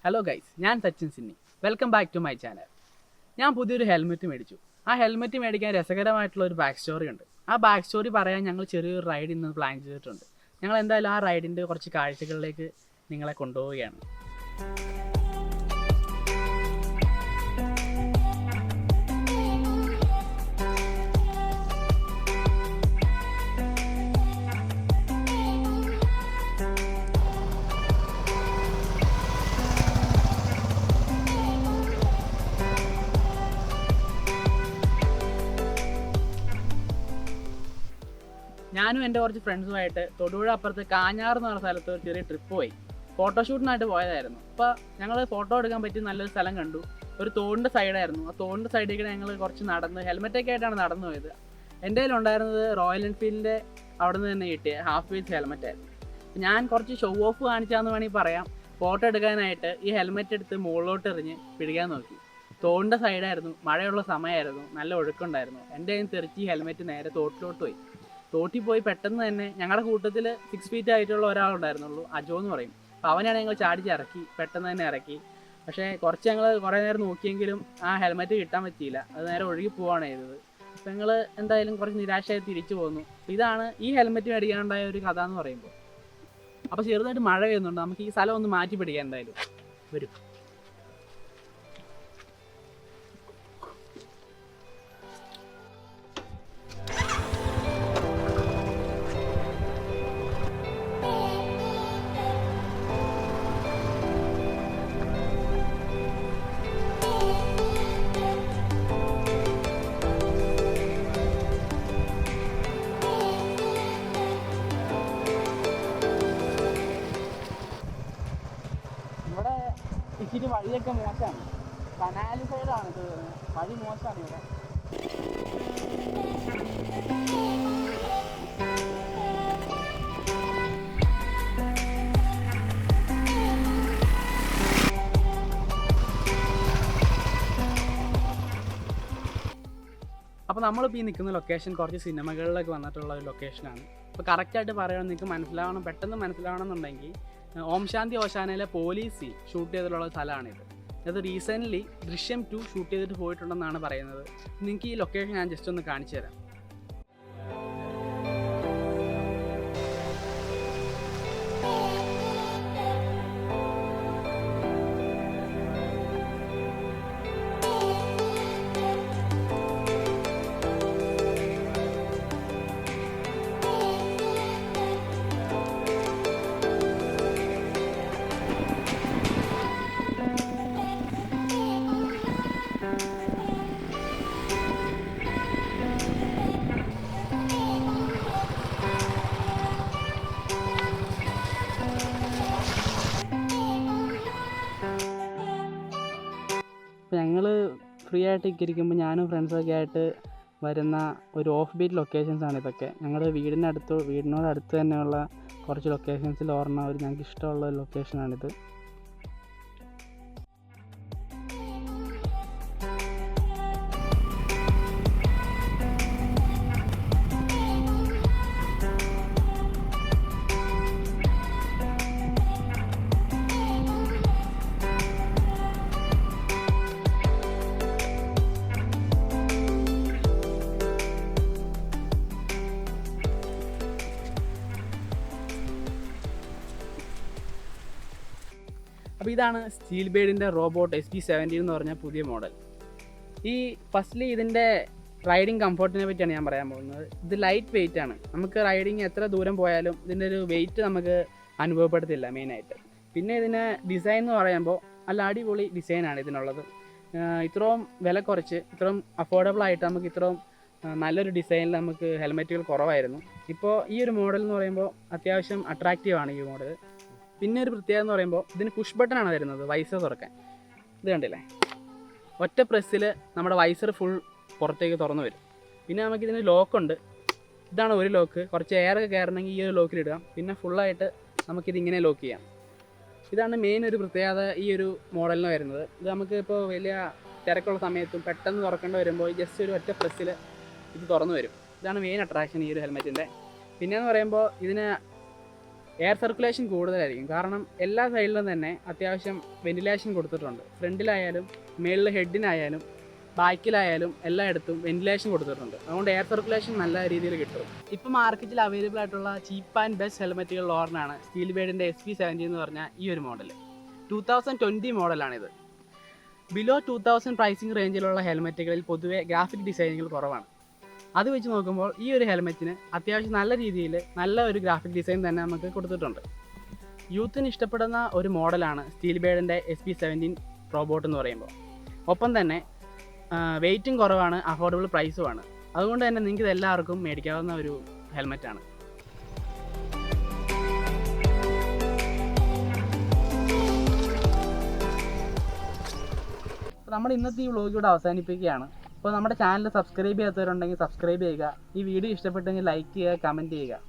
Hello guys, ഞാൻ Sachin Sinni. Welcome back to my channel. ഞാൻ പുതിയൊരു ഹെൽമെറ്റ് മേടിച്ചു. ആ ഹെൽമെറ്റ് മേടിക്കാൻ രസകരമായിട്ടുള്ള ഒരു ബാക്ക് സ്റ്റോറി ഉണ്ട്. ആ ബാക്ക് സ്റ്റോറി പറയാൻ ഞങ്ങൾ ചെറിയൊരു റൈഡ് ഇന്ന് പ്ലാൻ ചെയ്തിട്ടുണ്ട്. ഞങ്ങൾ എന്തായാലും ആ റൈഡിൻ്റെ കുറച്ച് കാഴ്ചകളിലേക്ക് നിങ്ങളെ കൊണ്ടുപോവുകയാണ്. ഞാനും എൻ്റെ കുറച്ച് ഫ്രണ്ട്സുമായിട്ട് തൊടുപുഴ അപ്പുറത്ത് കാഞ്ഞാർ എന്ന് പറഞ്ഞ സ്ഥലത്ത് ഒരു ചെറിയ ട്രിപ്പ് പോയി. ഫോട്ടോഷൂട്ടിനായിട്ട് പോയതായിരുന്നു. അപ്പോൾ ഞങ്ങൾ ഫോട്ടോ എടുക്കാൻ പറ്റിയ നല്ലൊരു സ്ഥലം കണ്ടു. ഒരു തോടിൻ്റെ സൈഡായിരുന്നു. ആ തോടിൻ്റെ സൈഡിലേക്ക് ഞങ്ങൾ കുറച്ച് നടന്ന് ഹെൽമെറ്റൊക്കെ ആയിട്ടാണ് നടന്നു പോയത്. എൻ്റെ കയ്യിലുണ്ടായിരുന്നത് റോയൽ എൻഫീൽഡിൻ്റെ അവിടെ നിന്ന് തന്നെ കിട്ടിയ ഹാഫ് വെയ്റ്റ് ഹെൽമെറ്റ് ആയിരുന്നു. ഞാൻ കുറച്ച് ഷോ ഓഫ് കാണിച്ചാന്ന് വേണമെങ്കിൽ പറയാം. ഫോട്ടോ എടുക്കാനായിട്ട് ഈ ഹെൽമെറ്റ് എടുത്ത് മുകളിലോട്ട് എറിഞ്ഞ് പിടിക്കാൻ നോക്കി. തോടിൻ്റെ സൈഡായിരുന്നു, മഴയുള്ള സമയമായിരുന്നു, നല്ല ഒഴുക്കുണ്ടായിരുന്നു. എൻ്റെ കയ്യിൽ തെറിച്ച് ഈ ഹെൽമെറ്റ് നേരെ തോട്ടിലോട്ട് പോയി. തോട്ടിൽ പോയി പെട്ടെന്ന് തന്നെ ഞങ്ങളുടെ കൂട്ടത്തിൽ 6 ഫീറ്റ് ആയിട്ടുള്ള ഒരാളുണ്ടായിരുന്നുള്ളൂ, അജോ എന്ന് പറയും. അപ്പോൾ അവനാണ് ഞങ്ങൾ ചാടിച്ച് ഇറക്കി, പെട്ടെന്ന് തന്നെ ഇറക്കി. പക്ഷേ ഞങ്ങൾ കുറേ നേരം നോക്കിയെങ്കിലും ആ ഹെൽമെറ്റ് കിട്ടാൻ പറ്റിയില്ല. അത് നേരെ ഒഴുകി പോവുകയാണ് ചെയ്തത്. അപ്പോൾ ഞങ്ങൾ എന്തായാലും കുറച്ച് നിരാശയായി തിരിച്ചു പോന്നു. ഇതാണ് ഈ ഹെൽമെറ്റ് മേടിക്കാനുണ്ടായ ഒരു കഥ എന്ന് പറയുമ്പോൾ. അപ്പോൾ ചെറുതായിട്ട് മഴ പെയ്യുന്നുണ്ട്. നമുക്ക് ഈ സ്ഥലം ഒന്ന് മാറ്റി പിടിക്കാം. എന്തായാലും വരും. ഇവിടെ ഇച്ചിരി വഴിയൊക്കെ മോശമാണ്. കനാല് സൈഡാണ് ഇത്. വഴി മോശമാണ് ഇവിടെ. അപ്പോൾ നമ്മളിപ്പോൾ ഈ നിൽക്കുന്ന ലൊക്കേഷൻ കുറച്ച് സിനിമകളിലൊക്കെ വന്നിട്ടുള്ള ഒരു ലൊക്കേഷനാണ്. അപ്പോൾ കറക്റ്റായിട്ട് പറയുകയാണെങ്കിൽ നിങ്ങൾക്ക് മനസ്സിലാവണം, പെട്ടെന്ന് മനസ്സിലാവണം എന്നുണ്ടെങ്കിൽ ഓം ശാന്തി ഓശാനയിലെ പോലീസ് ഷൂട്ട് ചെയ്തിട്ടുള്ള സ്ഥലമാണിത്. അത് റീസെൻ്റ്ലി ദൃശ്യം 2 ഷൂട്ട് ചെയ്തിട്ട് പോയിട്ടുണ്ടെന്നാണ് പറയുന്നത്. നിങ്ങൾക്ക് ഈ ലൊക്കേഷൻ ഞാൻ ജസ്റ്റ് ഒന്ന് കാണിച്ചു തരാം. അപ്പോൾ ഞങ്ങൾ ഫ്രീ ആയിട്ട് ഇരിക്കുമ്പോൾ ഞാനും ഫ്രണ്ട്സൊക്കെ ആയിട്ട് വരുന്ന ഒരു ഓഫ് ബീറ്റ് ലൊക്കേഷൻസാണ് ഇതൊക്കെ. ഞങ്ങളുടെ വീടിനോട് അടുത്ത് തന്നെയുള്ള കുറച്ച് ലൊക്കേഷൻസിൽ ഞങ്ങൾക്ക് ഇഷ്ടമുള്ള ഒരു ലൊക്കേഷനാണിത്. അപ്പോൾ ഇതാണ് സ്റ്റീൽ ബേഡിൻ്റെ റോബോട്ട് SP17 എന്ന് പറഞ്ഞ പുതിയ മോഡൽ. ഈ ഫസ്റ്റ്ലി ഇതിൻ്റെ റൈഡിങ് കംഫർട്ടിനെ പറ്റിയാണ് ഞാൻ പറയാൻ പോകുന്നത്. ഇത് ലൈറ്റ് വെയിറ്റ് ആണ്. നമുക്ക് റൈഡിങ് എത്ര ദൂരം പോയാലും ഇതിൻ്റെ ഒരു വെയിറ്റ് നമുക്ക് അനുഭവപ്പെടുത്തില്ല മെയിനായിട്ട്. പിന്നെ ഇതിന് ഡിസൈൻ എന്ന് പറയുമ്പോൾ നല്ല അടിപൊളി ഡിസൈനാണ് ഇതിനുള്ളത്. ഇത്രയും വില കുറച്ച് ഇത്രയും അഫോർഡബിൾ ആയിട്ട് നമുക്ക് ഇത്രയും നല്ലൊരു ഡിസൈനിൽ നമുക്ക് ഹെൽമെറ്റുകൾ കുറവായിരുന്നു. ഇപ്പോൾ ഈ ഒരു മോഡൽ എന്ന് പറയുമ്പോൾ അത്യാവശ്യം അട്രാക്റ്റീവാണ് ഈ മോഡൽ. പിന്നെ ഒരു പ്രത്യേകത എന്ന് പറയുമ്പോൾ ഇതിന് പുഷ് ബട്ടണാണ് വരുന്നത് വൈസർ തുറക്കാൻ. ഇത് കണ്ടില്ലേ, ഒറ്റ പ്രസ്സിൽ നമ്മുടെ വൈസർ ഫുൾ പുറത്തേക്ക് തുറന്നു വരും. പിന്നെ നമുക്കിതിന് ലോക്കുണ്ട്. ഇതാണ് ഒരു ലോക്ക്. കുറച്ച് എയറൊക്കെ കയറണമെങ്കിൽ ഈ ഒരു ലോക്കിലിടാം. പിന്നെ ഫുള്ളായിട്ട് നമുക്കിതിങ്ങനെ ലോക്ക് ചെയ്യാം. ഇതാണ് മെയിൻ ഒരു പ്രത്യേകത ഈ ഒരു മോഡലിന് വരുന്നത്. ഇത് നമുക്ക് ഇപ്പോൾ വലിയ തിരക്കുള്ള സമയത്തും പെട്ടെന്ന് തുറക്കേണ്ടി വരുമ്പോൾ ജസ്റ്റ് ഒരു ഒറ്റ പ്രസ്സിൽ ഇത് തുറന്നു വരും. ഇതാണ് മെയിൻ അട്രാക്ഷൻ ഈ ഒരു ഹെൽമെറ്റിൻ്റെ. പിന്നെയെന്ന് പറയുമ്പോൾ ഇതിന് എയർ സർക്കുലേഷൻ കൂടുതലായിരിക്കും. കാരണം എല്ലാ സൈഡിലും തന്നെ അത്യാവശ്യം വെന്റിലേഷൻ കൊടുത്തിട്ടുണ്ട്. ഫ്രണ്ടിലായാലും മേളിൽ ഹെഡിനായാലും ബാക്കിലായാലും എല്ലായിടത്തും വെന്റിലേഷൻ കൊടുത്തിട്ടുണ്ട്. അതുകൊണ്ട് എയർ സർക്കുലേഷൻ നല്ല രീതിയിൽ കിട്ടും. ഇപ്പോൾ മാർക്കറ്റിൽ അവൈലബിൾ ആയിട്ടുള്ള ചീപ്പ് ആൻഡ് ബെസ്റ്റ് ഹെൽമെറ്റുകളിൽ ഒരെണ്ണമാണ് സ്റ്റീൽബേഡിൻ്റെ SP70 എന്ന് പറഞ്ഞ ഈ ഒരു മോഡൽ. 2020 മോഡലാണിത്. ബിലോ 2000 പ്രൈസിങ് റേഞ്ചിലുള്ള ഹെൽമെറ്റുകളിൽ പൊതുവെ ഗ്രാഫിക് ഡിസൈനുകൾ കുറവാണ്. അത് വെച്ച് നോക്കുമ്പോൾ ഈ ഒരു ഹെൽമെറ്റിന് അത്യാവശ്യം നല്ല രീതിയിൽ നല്ല ഒരു ഗ്രാഫിക് ഡിസൈൻ തന്നെ നമുക്ക് കൊടുത്തിട്ടുണ്ട്. യൂത്തിന് ഇഷ്ടപ്പെടുന്ന ഒരു മോഡലാണ് സ്റ്റീൽബേഡിൻ്റെ SP70 റോബോട്ട് എന്ന് പറയുമ്പോൾ. ഒപ്പം തന്നെ വെയിറ്റും കുറവാണ്, അഫോർഡബിൾ പ്രൈസുമാണ്. അതുകൊണ്ട് തന്നെ നിങ്ങൾക്ക് ഇതെല്ലാവർക്കും മേടിക്കാവുന്ന ഒരു ഹെൽമെറ്റാണ്. നമ്മൾ ഇന്നത്തെ ഈ വ്ളോഗ് ഇവിടെ അവസാനിപ്പിക്കുകയാണ്. അപ്പോൾ നമ്മുടെ ചാനൽ സബ്സ്ക്രൈബ് ചെയ്യാത്തവരുണ്ടെങ്കിൽ സബ്സ്ക്രൈബ് ചെയ്യുക. ഈ വീഡിയോ ഇഷ്ടപ്പെട്ടെങ്കിൽ ലൈക്ക് ചെയ്യുക, കമൻറ്റ് ചെയ്യുക.